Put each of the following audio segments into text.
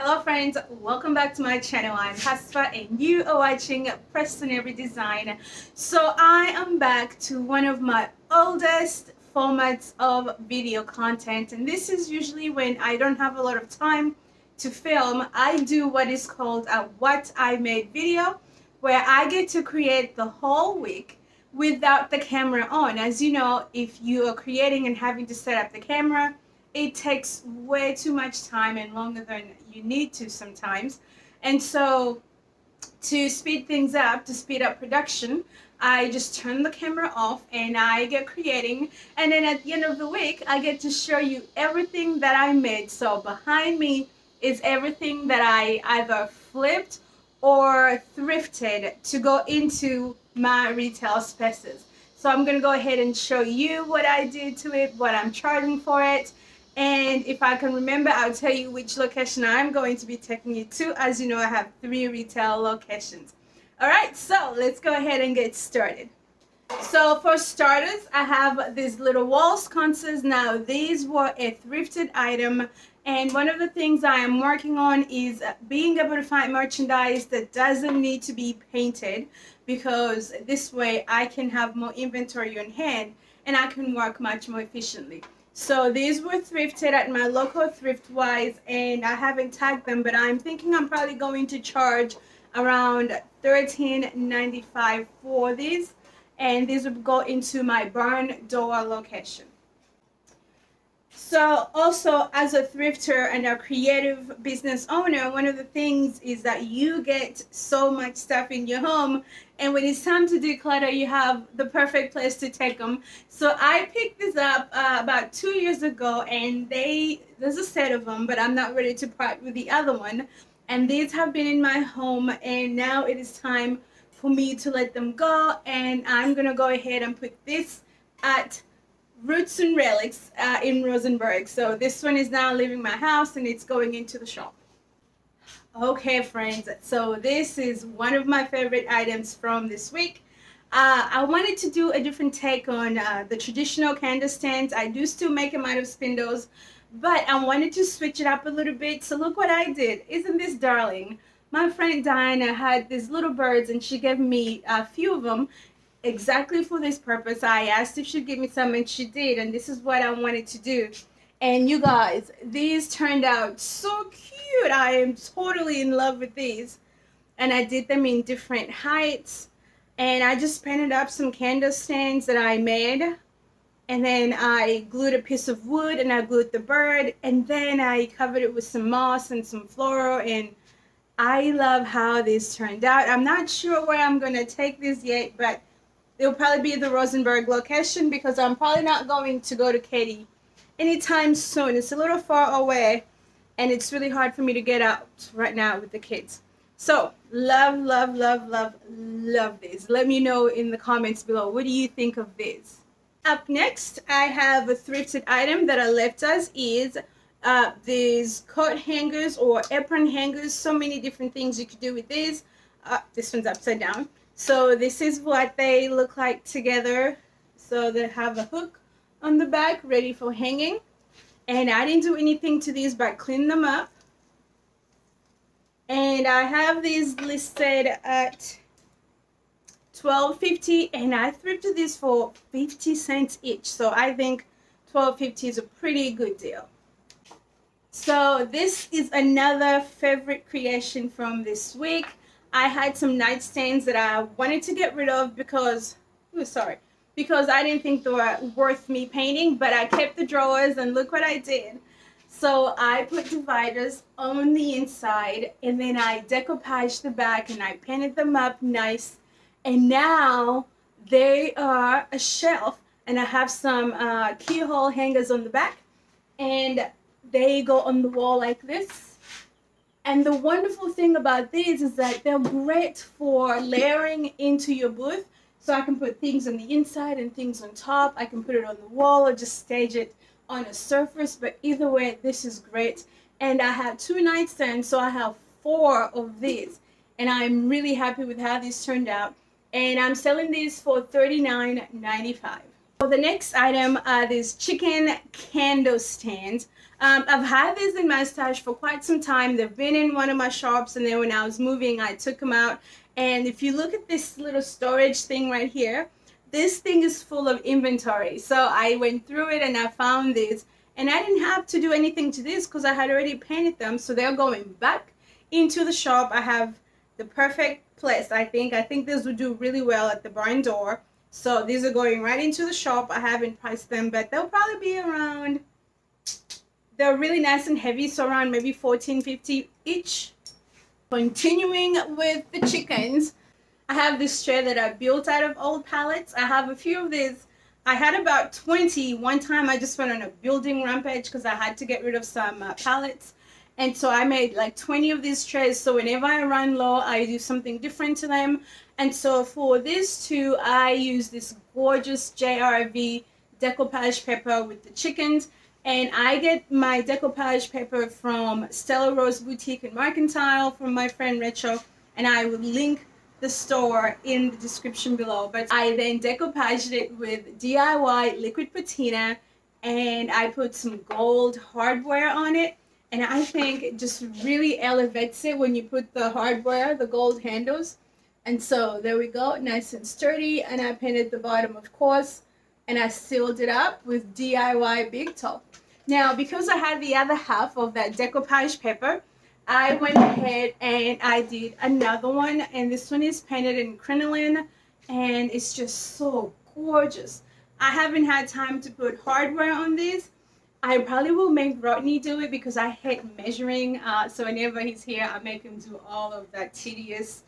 Hello friends, welcome back to my channel. I'm Hasfa and you are watching Preston Every Design. So I am back to one of my oldest formats of video content, and this is usually when I don't have a lot of time to film. I do what is called a what I made video, where I get to create the whole week without the camera on. As you know, if you are creating and having to set up the camera, it takes way too much time and longer than you need to sometimes. And so to speed things up, to speed up production, I just turn the camera off and I get creating. And then at the end of the week, I get to show you everything that I made. So behind me is everything that I either flipped or thrifted to go into my retail spaces. So I'm going to go ahead and show you what I did to it, what I'm charging for it. And if I can remember, I'll tell you which location I'm going to be taking you to. As you know, I have 3 retail locations. All right, so let's go ahead and get started. So for starters, I have these little wall sconces. Now, these were a thrifted item. And one of the things I am working on is being able to find merchandise that doesn't need to be painted, because this way I can have more inventory on hand and I can work much more efficiently. So these were thrifted at my local Thriftwise, and I haven't tagged them, but I'm thinking I'm probably going to charge around $13.95 for these, and these would go into my barn door location. So also, as a thrifter and a creative business owner, one of the things is that you get so much stuff in your home, and when it's time to declutter, you have the perfect place to take them. So I picked this up about 2 years ago, and there's a set of them, but I'm not ready to part with the other one. And these have been in my home, and now it is time for me to let them go, and I'm gonna go ahead and put this at Roots and Relics in Rosenberg. So this one is now leaving my house and it's going into the shop. Okay friends, so this is one of my favorite items from this week. I wanted to do a different take on the traditional candle stands. I do still make them out of spindles, but I wanted to switch it up a little bit. So look what I did. Isn't this darling? My friend Diana had these little birds and she gave me a few of them exactly for this purpose. I asked if she'd give me some and she did, and this is what I wanted to do. And you guys, these turned out so cute. I am totally in love with these, and I did them in different heights, and I just painted up some candle stands that I made, and then I glued a piece of wood and I glued the bird, and then I covered it with some moss and some floral, and I love how this turned out. I'm not sure where I'm gonna take this yet, but it'll probably be the Rosenberg location, because I'm probably not going to go to Katy anytime soon. It's a little far away and it's really hard for me to get out right now with the kids. So love, love, love, love, love this. Let me know in the comments below, what do you think of this? Up next, I have a thrifted item that I left as is. These coat hangers or apron hangers. So many different things you could do with these. This one's upside down. So this is what they look like together. So they have a hook on the back ready for hanging. And I didn't do anything to these but clean them up. And I have these listed at $12.50, and I thrifted these for 50 cents each. So I think $12.50 is a pretty good deal. So this is another favorite creation from this week. I had some nightstands that I wanted to get rid of because I didn't think they were worth me painting, but I kept the drawers, and look what I did. So I put dividers on the inside, and then I decoupaged the back and I painted them up nice, and now they are a shelf, and I have some keyhole hangers on the back, and they go on the wall like this. And the wonderful thing about these is that they're great for layering into your booth. So I can put things on the inside and things on top. I can put it on the wall or just stage it on a surface. But either way, this is great. And I have 2 nightstands, so I have 4 of these. And I'm really happy with how these turned out. And I'm selling these for $39.95. So the next item are these chicken candle stands. I've had these in my stash for quite some time. They've been in one of my shops, and then when I was moving, I took them out. And if you look at this little storage thing right here, this thing is full of inventory. So I went through it and I found this, and I didn't have to do anything to this because I had already painted them. So they're going back into the shop. I have the perfect place. I think this would do really well at the barn door. So these are going right into the shop. I haven't priced them, but they'll probably be around, they're really nice and heavy, so around maybe $14.50 each. Continuing with the chickens, I have this tray that I built out of old pallets. I have a few of these. I had about 20. One time I just went on a building rampage because I had to get rid of some pallets. And so I made like 20 of these trays. So whenever I run low, I do something different to them. And so for these two, I use this gorgeous JRV decoupage paper with the chickens. And I get my decoupage paper from Stella Rose Boutique in Mercantile from my friend Rachel. And I will link the store in the description below. But I then decoupaged it with DIY liquid patina. And I put some gold hardware on it. And I think it just really elevates it when you put the hardware, the gold handles. And so there we go, nice and sturdy. And I painted the bottom, of course, and I sealed it up with DIY Big Top. Now, because I had the other half of that decoupage paper, I went ahead and I did another one. And this one is painted in crinoline, and it's just so gorgeous. I haven't had time to put hardware on this. I probably will make Rodney do it because I hate measuring. So whenever he's here, I make him do all of that tedious,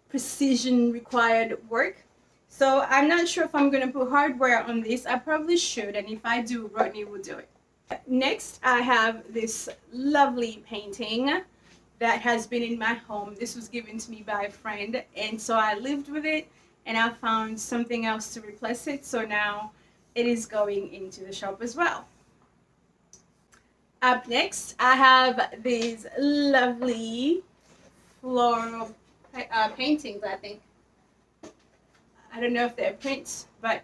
precision required work. So I'm not sure if I'm going to put hardware on this. I probably should, and if I do, Rodney will do it. Next, I have this lovely painting that has been in my home. This was given to me by a friend, and so I lived with it, and I found something else to replace it. So now it is going into the shop as well. Up next, I have these lovely floral paintings, I think. I don't know if they're prints, but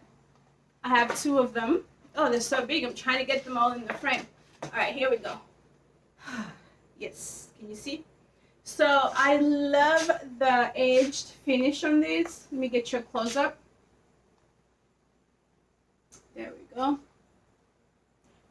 I have two of them. Oh, they're so big. I'm trying to get them all in the frame. All right, here we go. Yes, can you see? So I love the edged finish on this. Let me get you a close-up. There we go.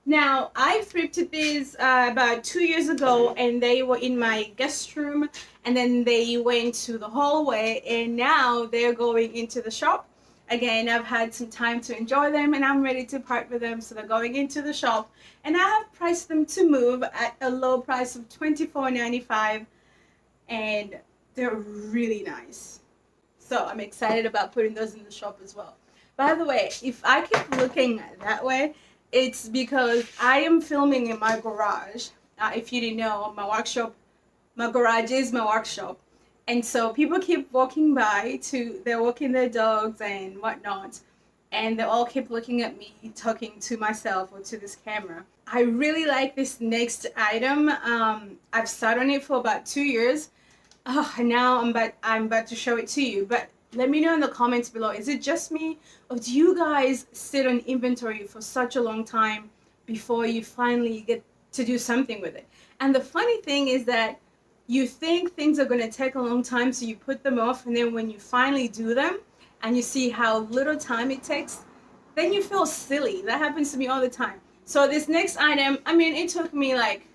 Now, I thrifted these about 2 years ago, and they were in my guest room, and then they went to the hallway, and now they're going into the shop. Again, I've had some time to enjoy them, and I'm ready to part with them, so they're going into the shop. And I have priced them to move at a low price of $24.95, and they're really nice. So I'm excited about putting those in the shop as well. By the way, if I keep looking that way, it's because I am filming in my garage. If you didn't know, my garage is my workshop. And so people keep walking by they're walking their dogs and whatnot. And they all keep looking at me, talking to myself or to this camera. I really like this next item. I've sat on it for about 2 years. Now I'm about to show it to you. But let me know in the comments below, is it just me, or do you guys sit on inventory for such a long time before you finally get to do something with it? And the funny thing is that you think things are going to take a long time, so you put them off, and then when you finally do them and you see how little time it takes, then you feel silly. That happens to me all the time. So this next item, I mean, it took me like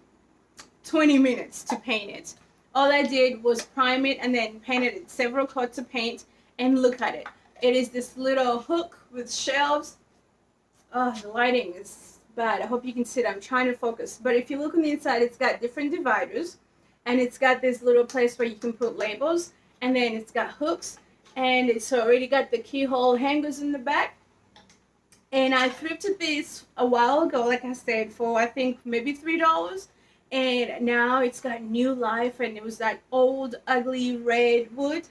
20 minutes to paint it. All I did was prime it and then painted it several coats of paint. And look at it. It is this little hook with shelves. Oh, the lighting is bad. I hope you can see it. I'm trying to focus. But if you look on the inside, it's got different dividers. And it's got this little place where you can put labels. And then it's got hooks. And it's already got the keyhole hangers in the back. And I thrifted this a while ago, like I said, for I think maybe $3. And now it's got new life. And it was that old, ugly red wood.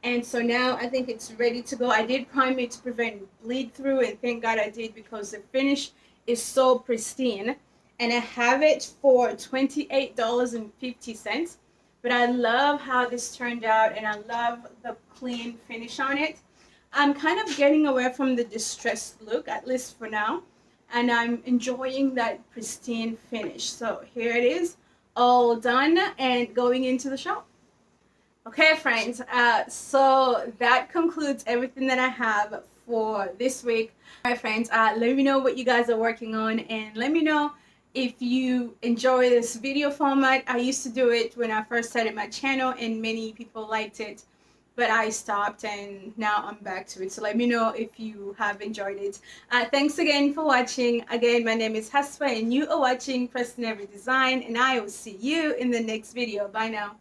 And so now I think it's ready to go. I did prime it to prevent bleed through, and thank God I did, because the finish is so pristine. And I have it for $28.50. But I love how this turned out, and I love the clean finish on it. I'm kind of getting away from the distressed look, at least for now, and I'm enjoying that pristine finish. So here it is, all done and going into the shop. Okay, friends, so that concludes everything that I have for this week. All right, friends, let me know what you guys are working on, and let me know if you enjoy this video format. I used to do it when I first started my channel, and many people liked it, but I stopped, and now I'm back to it. So let me know if you have enjoyed it. Thanks again for watching. Again, my name is Hasfa, and you are watching Preston Every Design, and I will see you in the next video. Bye now.